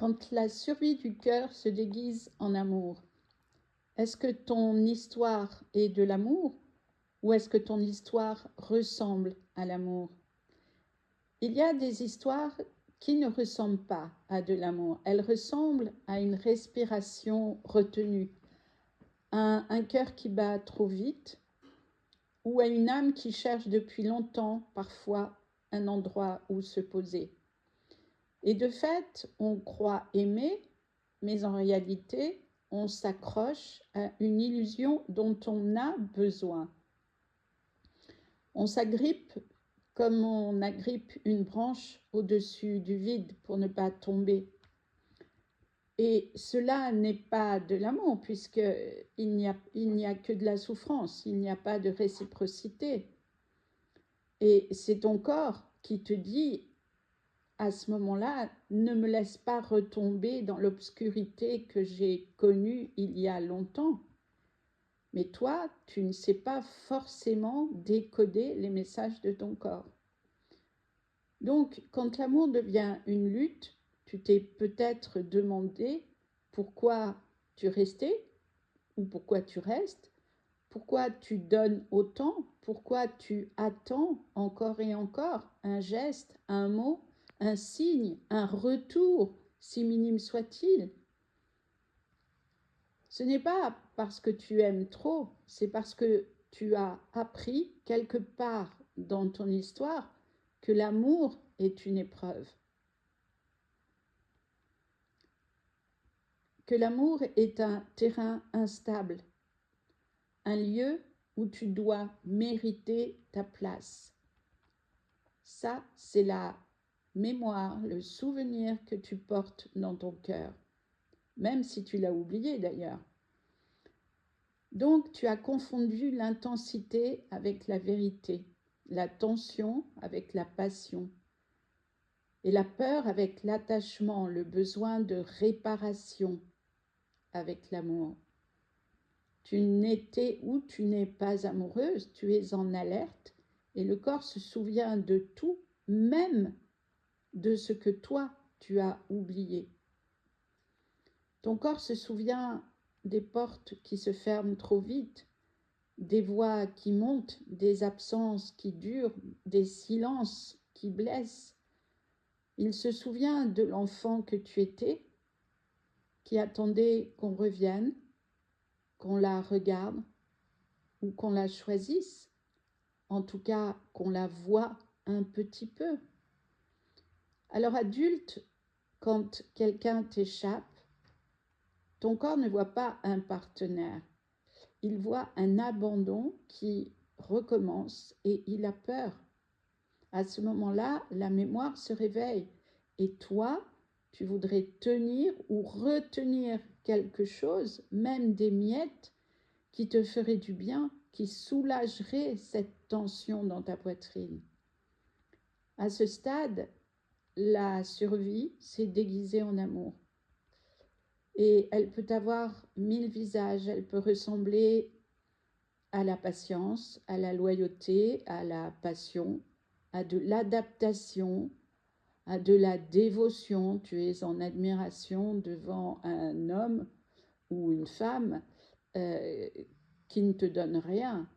Quand la survie du cœur se déguise en amour, est-ce que ton histoire est de l'amour ou est-ce que ton histoire ressemble à l'amour? Il y a des histoires qui ne ressemblent pas à de l'amour. Elles ressemblent à une respiration retenue, à un cœur qui bat trop vite ou à une âme qui cherche depuis longtemps, parfois, un endroit où se poser. Et de fait, on croit aimer, mais en réalité, on s'accroche à une illusion dont on a besoin. On s'agrippe comme on agrippe une branche au-dessus du vide pour ne pas tomber. Et cela n'est pas de l'amour, puisqu'il n'y a que de la souffrance, il n'y a pas de réciprocité. Et c'est ton corps qui te dit, à ce moment-là, ne me laisse pas retomber dans l'obscurité que j'ai connue il y a longtemps. Mais toi, tu ne sais pas forcément décoder les messages de ton corps. Donc, quand l'amour devient une lutte, tu t'es peut-être demandé pourquoi tu restais ou pourquoi tu restes, pourquoi tu donnes autant, pourquoi tu attends encore et encore un geste, un mot, un signe, un retour, si minime soit-il. Ce n'est pas parce que tu aimes trop, c'est parce que tu as appris quelque part dans ton histoire que l'amour est une épreuve. Que l'amour est un terrain instable, un lieu où tu dois mériter ta place. Ça, c'est la mémoire, le souvenir que tu portes dans ton cœur, même si tu l'as oublié d'ailleurs. Donc, tu as confondu l'intensité avec la vérité, la tension avec la passion, et la peur avec l'attachement, le besoin de réparation avec l'amour. Tu n'étais ou tu n'es pas amoureuse, tu es en alerte, et le corps se souvient de tout, même de ce que toi, tu as oublié. Ton corps se souvient des portes qui se ferment trop vite, des voix qui montent, des absences qui durent, des silences qui blessent. Il se souvient de l'enfant que tu étais, qui attendait qu'on revienne, qu'on la regarde ou qu'on la choisisse, en tout cas qu'on la voie un petit peu. Alors adulte, quand quelqu'un t'échappe, ton corps ne voit pas un partenaire, il voit un abandon qui recommence et il a peur. À ce moment-là, la mémoire se réveille et toi, tu voudrais tenir ou retenir quelque chose, même des miettes, qui te ferait du bien, qui soulagerait cette tension dans ta poitrine. À ce stade, la survie s'est déguisée en amour. Et elle peut avoir 1000 visages, elle peut ressembler à la patience, à la loyauté, à la passion, à de l'adaptation, à de la dévotion. Tu es en admiration devant un homme ou une femme qui ne te donne rien.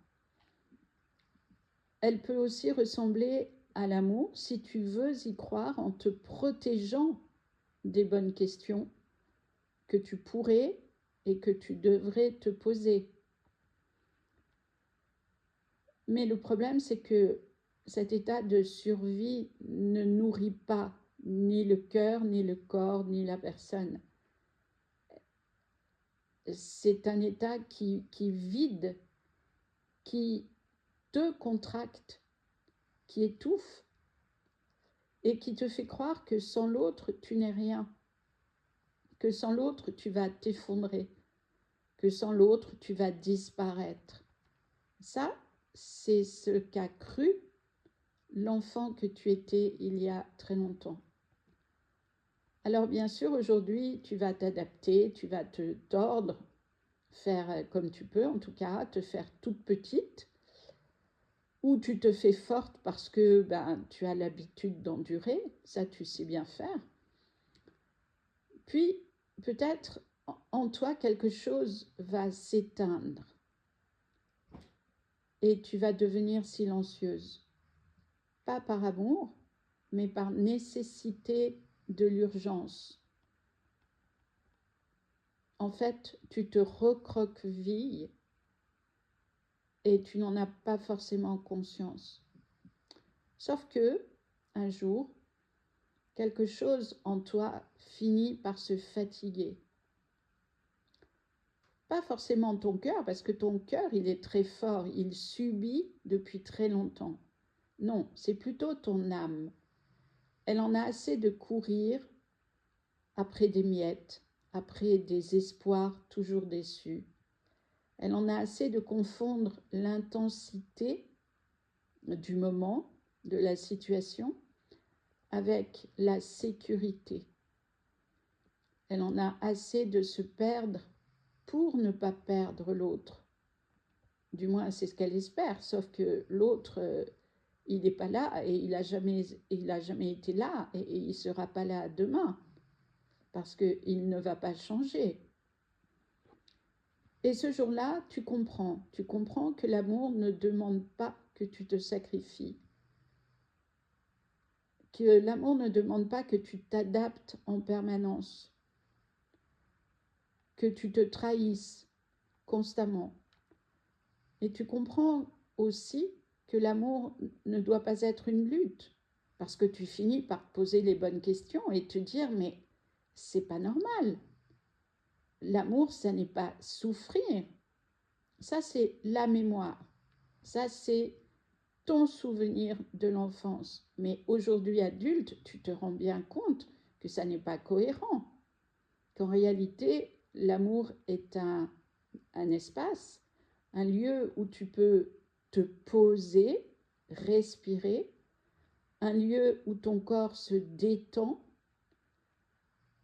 Elle peut aussi ressembler à l'amour si tu veux y croire en te protégeant des bonnes questions que tu pourrais et que tu devrais te poser. Mais le problème, c'est que cet état de survie ne nourrit pas ni le cœur, ni le corps, ni la personne. C'est un état qui vide, qui te contracte, qui étouffe et qui te fait croire que sans l'autre, tu n'es rien, que sans l'autre, tu vas t'effondrer, que sans l'autre, tu vas disparaître. Ça, c'est ce qu'a cru l'enfant que tu étais il y a très longtemps. Alors bien sûr, aujourd'hui, tu vas t'adapter, tu vas te tordre, faire comme tu peux en tout cas, te faire toute petite, ou tu te fais forte parce que tu as l'habitude d'endurer, ça tu sais bien faire. Puis, peut-être en toi, quelque chose va s'éteindre et tu vas devenir silencieuse. Pas par amour, mais par nécessité de l'urgence. En fait, tu te recroquevilles et tu n'en as pas forcément conscience. Sauf que, un jour, quelque chose en toi finit par se fatiguer. Pas forcément ton cœur, parce que ton cœur, il est très fort, il subit depuis très longtemps. Non, c'est plutôt ton âme. Elle en a assez de courir après des miettes, après des espoirs toujours déçus. Elle en a assez de confondre l'intensité du moment, de la situation, avec la sécurité. Elle en a assez de se perdre pour ne pas perdre l'autre. Du moins, c'est ce qu'elle espère, sauf que l'autre, il n'est pas là et il n'a jamais été là et il ne sera pas là demain parce qu'il ne va pas changer. Et ce jour-là, tu comprends que l'amour ne demande pas que tu te sacrifies, que l'amour ne demande pas que tu t'adaptes en permanence, que tu te trahisses constamment. Et tu comprends aussi que l'amour ne doit pas être une lutte, parce que tu finis par poser les bonnes questions et te dire mais c'est pas normal. L'amour, ça n'est pas souffrir. Ça, c'est la mémoire. Ça, c'est ton souvenir de l'enfance. Mais aujourd'hui, adulte, tu te rends bien compte que ça n'est pas cohérent. Qu'en réalité, l'amour est un espace, un lieu où tu peux te poser, respirer, un lieu où ton corps se détend,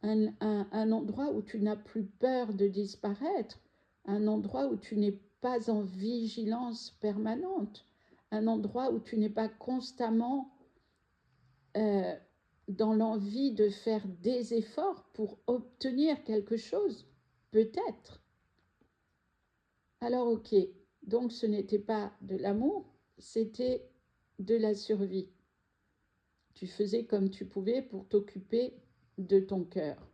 un endroit où tu n'as plus peur de disparaître, un endroit où tu n'es pas en vigilance permanente, un endroit où tu n'es pas constamment dans l'envie de faire des efforts pour obtenir quelque chose, peut-être. Alors ok, donc ce n'était pas de l'amour, c'était de la survie. Tu faisais comme tu pouvais pour t'occuper de ton cœur.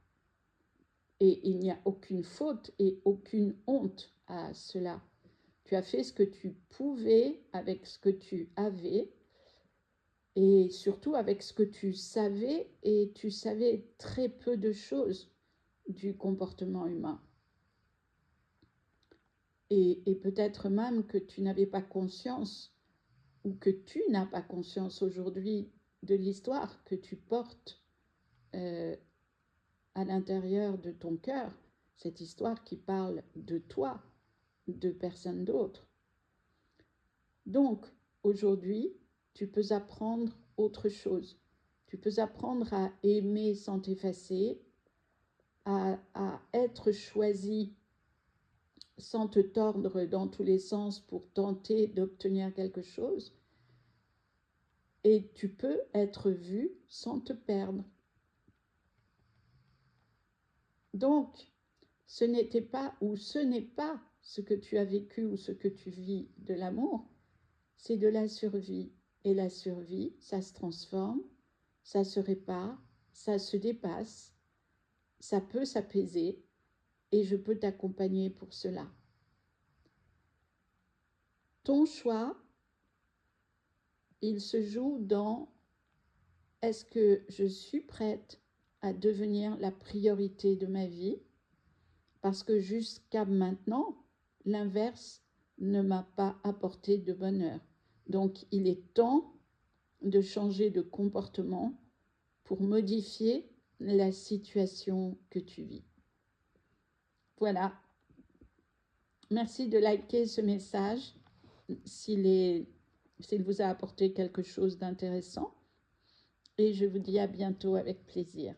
Et il n'y a aucune faute et aucune honte à cela. Tu as fait ce que tu pouvais avec ce que tu avais et surtout avec ce que tu savais, et tu savais très peu de choses du comportement humain. Et peut-être même que tu n'avais pas conscience, ou que tu n'as pas conscience aujourd'hui de l'histoire que tu portes à l'intérieur de ton cœur, cette histoire qui parle de toi, de personne d'autre. Donc, aujourd'hui, tu peux apprendre autre chose. Tu peux apprendre à aimer sans t'effacer, à être choisi sans te tordre dans tous les sens pour tenter d'obtenir quelque chose. Et tu peux être vu sans te perdre. Donc, ce n'était pas ou ce n'est pas ce que tu as vécu ou ce que tu vis de l'amour, c'est de la survie. Et la survie, ça se transforme, ça se répare, ça se dépasse, ça peut s'apaiser et je peux t'accompagner pour cela. Ton choix, il se joue dans est-ce que je suis prête à devenir la priorité de ma vie? Parce que jusqu'à maintenant, l'inverse ne m'a pas apporté de bonheur. Donc, il est temps de changer de comportement pour modifier la situation que tu vis. Voilà. Merci de liker ce message s'il vous a apporté quelque chose d'intéressant. Et je vous dis à bientôt avec plaisir.